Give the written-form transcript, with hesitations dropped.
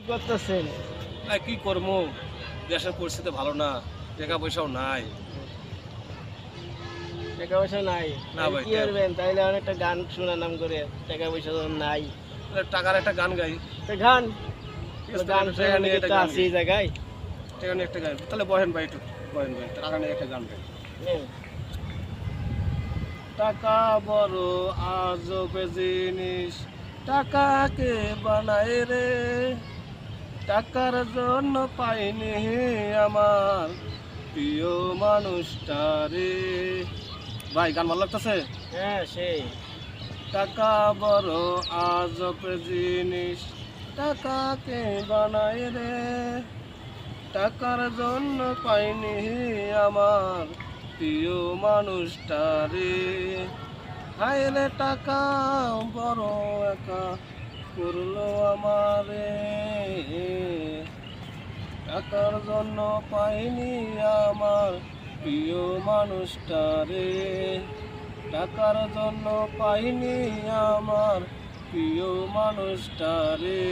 করতেছেন? কি করবো, দেশের পরিস্থিতি ভালো না, টাকা পয়সাও নাই। টাকা পয়সা নাই? না ভাই, কি করবেন? তাইলে অনেকটা গান শোনার নাম করে, টাকা পয়সা যখন নাই। টাকার একটা গান গাই। তো গান, ঠিক আছে, গান টাকা শোনার নিয়ে কি একটা তো গান আছে গাই। এই জায়গায়? টাকা নিয়ে একটা গান, তাহলে বহেন ভাই, একটু বহেন ভাই, টাকা নিয়ে একটা গান গাই। নেন। টাকা বড় আজব জিনিস, টাকাকে বানায় রে, টাকার জন্য পাইনি আমার প্রিয় মানুষটা রে। ভাই গান ভালো লাগতেছে? হ্যাঁ সেই। টাকা বড় আজব জিনিস, টাকাকে বানায় রে, টাকার জন্য পাইনি আমার প্রিয় মানুষটা রে। হায় রে টাকা বড় একা করলো আমারে, টাকার জন্য পাইনি আমার প্রিয় মানুষটা রে, টাকার জন্য পাইনি আমার প্রিয় মানুষটা রে।